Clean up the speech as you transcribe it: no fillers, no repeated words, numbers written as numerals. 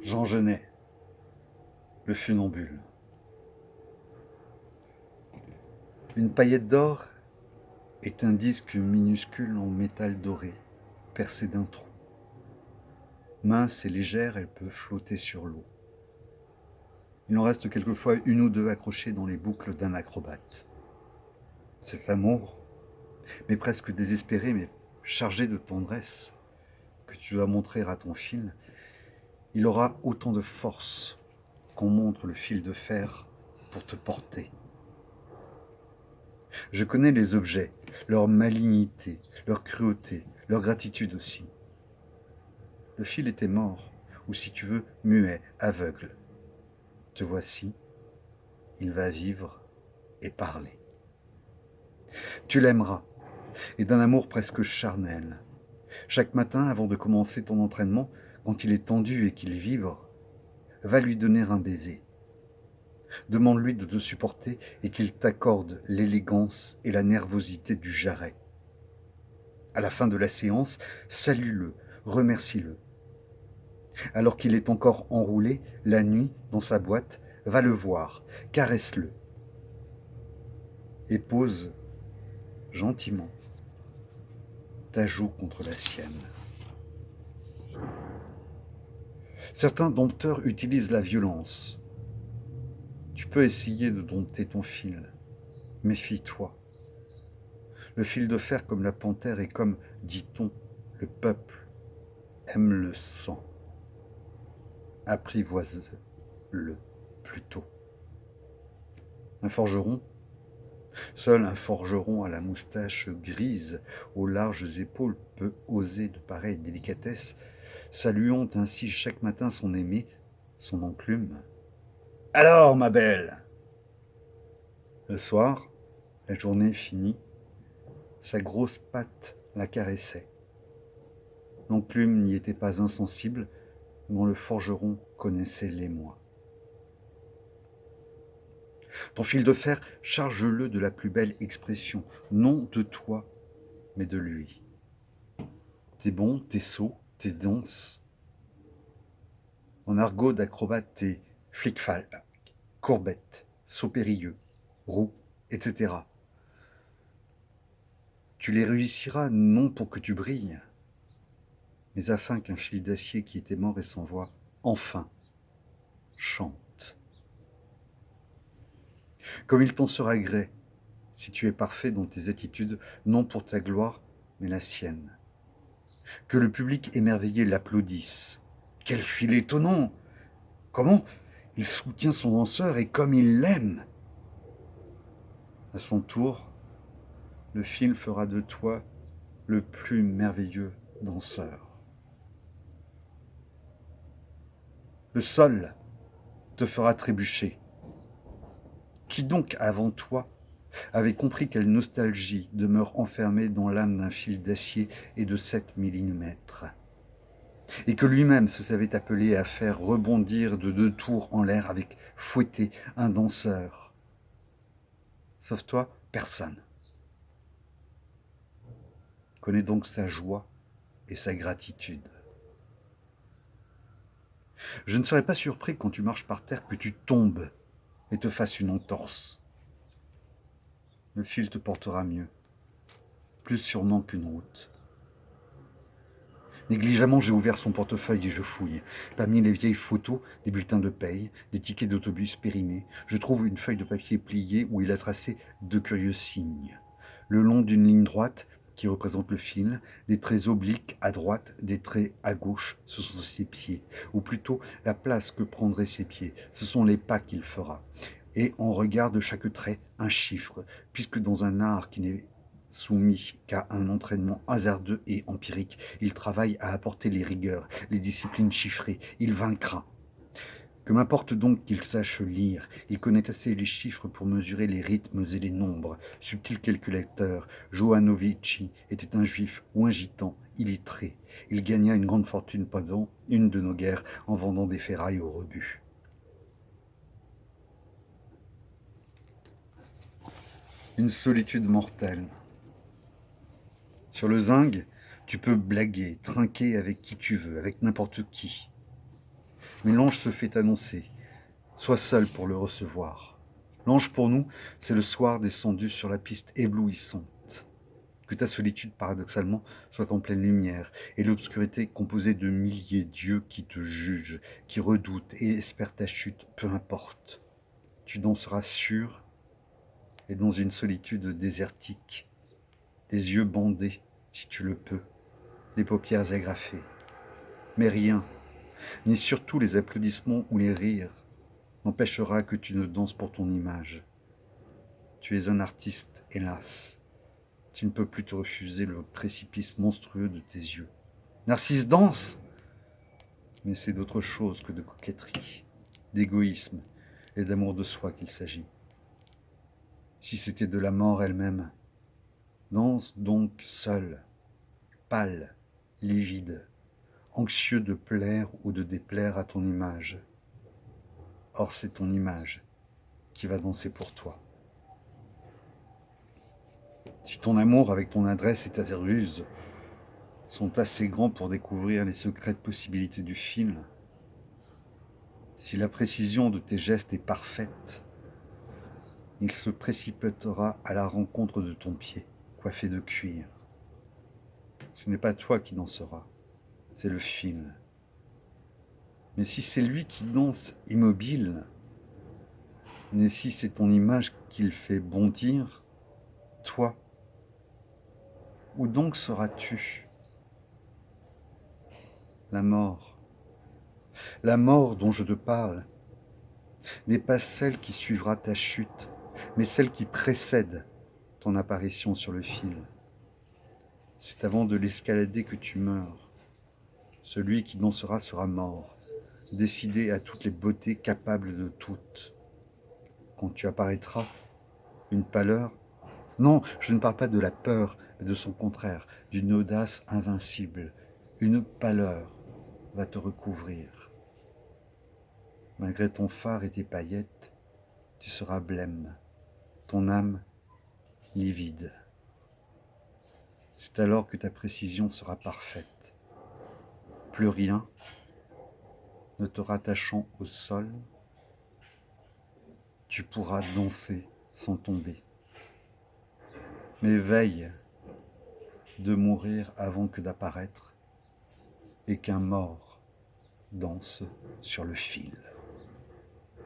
Jean Genet, le funambule. Une paillette d'or est un disque minuscule en métal doré, percé d'un trou. Mince et légère, elle peut flotter sur l'eau. Il en reste quelquefois une ou deux accrochées dans les boucles d'un acrobate. Cet amour, mais presque désespéré, mais chargé de tendresse, que tu dois montrer à ton fil, il aura autant de force qu'on montre le fil de fer pour te porter. Je connais les objets, leur malignité, leur cruauté, leur gratitude aussi. Le fil était mort, ou si tu veux, muet, aveugle. Te voici, il va vivre et parler. Tu l'aimeras, et d'un amour presque charnel. Chaque matin, avant de commencer ton entraînement, quand il est tendu et qu'il vibre, va lui donner un baiser. Demande-lui de te supporter et qu'il t'accorde l'élégance et la nervosité du jarret. À la fin de la séance, salue-le, remercie-le. Alors qu'il est encore enroulé, la nuit, dans sa boîte, va le voir, caresse-le et pose gentiment ta joue contre la sienne. Certains dompteurs utilisent la violence. Tu peux essayer de dompter ton fil. Méfie-toi. Le fil de fer comme la panthère et comme, dit-on, le peuple aime le sang. Apprivoise-le plutôt. Un forgeron, seul un forgeron à la moustache grise, aux larges épaules peut oser de pareilles délicatesses, saluant ainsi chaque matin son aimé, son enclume. Alors, ma belle! Le soir, la journée finie, sa grosse patte la caressait. L'enclume n'y était pas insensible, dont le forgeron connaissait l'émoi. Ton fil de fer, charge-le de la plus belle expression, non de toi, mais de lui. Tes bonds, tes sauts, tes danses. En argot d'acrobate, tes flic-flac, courbettes, sauts périlleux, roues, etc. Tu les réussiras non pour que tu brilles, mais afin qu'un fil d'acier qui était mort et sans voix, enfin, chante. Comme il t'en sera gré, si tu es parfait dans tes attitudes, non pour ta gloire, mais la sienne. Que le public émerveillé l'applaudisse. Quel fil étonnant! Comment il soutient son danseur et comme il l'aime! À son tour, le fil fera de toi le plus merveilleux danseur. Le sol te fera trébucher. Qui donc avant toi avait compris quelle nostalgie demeure enfermée dans l'âme d'un fil d'acier et de 7 millimètres, et que lui-même se savait appelé à faire rebondir de 2 tours en l'air avec fouetté un danseur. Sauf toi, personne. Connais donc sa joie et sa gratitude. Je ne serais pas surpris quand tu marches par terre que tu tombes et te fasses une entorse. Le fil te portera mieux, plus sûrement qu'une route. Négligemment, j'ai ouvert son portefeuille et je fouille. Parmi les vieilles photos, des bulletins de paye, des tickets d'autobus périmés, je trouve une feuille de papier pliée où il a tracé 2 curieux signes. Le long d'une ligne droite, qui représente le fil, des traits obliques à droite, des traits à gauche, ce sont ses pieds, ou plutôt la place que prendraient ses pieds, ce sont les pas qu'il fera. Et on regarde chaque trait un chiffre, puisque dans un art qui n'est soumis qu'à un entraînement hasardeux et empirique, il travaille à apporter les rigueurs, les disciplines chiffrées, il vaincra. Que m'importe donc qu'il sache lire, il connaît assez les chiffres pour mesurer les rythmes et les nombres. Subtil calculateur, Johannovici était un juif ou un gitan illettré. Il gagna une grande fortune pendant une de nos guerres en vendant des ferrailles au rebut. Une solitude mortelle. Sur le zinc, tu peux blaguer, trinquer avec qui tu veux, avec n'importe qui. Mais l'ange se fait annoncer. Sois seul pour le recevoir. L'ange pour nous, c'est le soir descendu sur la piste éblouissante. Que ta solitude, paradoxalement, soit en pleine lumière, et l'obscurité composée de milliers d'yeux qui te jugent, qui redoutent et espèrent ta chute, peu importe. Tu danseras sûr et dans une solitude désertique, les yeux bandés, si tu le peux, les paupières agrafées. Mais rien, ni surtout les applaudissements ou les rires, n'empêchera que tu ne danses pour ton image. Tu es un artiste, hélas. Tu ne peux plus te refuser le précipice monstrueux de tes yeux. Narcisse danse, mais c'est d'autre chose que de coquetterie, d'égoïsme et d'amour de soi qu'il s'agit. Si c'était de la mort elle-même, danse donc seul, pâle, livide, anxieux de plaire ou de déplaire à ton image. Or c'est ton image qui va danser pour toi. Si ton amour avec ton adresse et ta ruse sont assez grands pour découvrir les secrètes possibilités du film, si la précision de tes gestes est parfaite, il se précipitera à la rencontre de ton pied, coiffé de cuir. Ce n'est pas toi qui danseras, c'est le film. Mais si c'est lui qui danse immobile, mais si c'est ton image qu'il fait bondir, toi, où donc seras-tu? La mort dont je te parle, n'est pas celle qui suivra ta chute, mais celle qui précède ton apparition sur le fil. C'est avant de l'escalader que tu meurs. Celui qui dansera sera mort, décidé à toutes les beautés capables de toutes. Quand tu apparaîtras, une pâleur. Non, je ne parle pas de la peur, mais de son contraire, d'une audace invincible. Une pâleur va te recouvrir. Malgré ton phare et tes paillettes, tu seras blême, ton âme livide. C'est alors que ta précision sera parfaite. Plus rien, ne te rattachant au sol, tu pourras danser sans tomber. Mais veille de mourir avant que d'apparaître et qu'un mort danse sur le fil.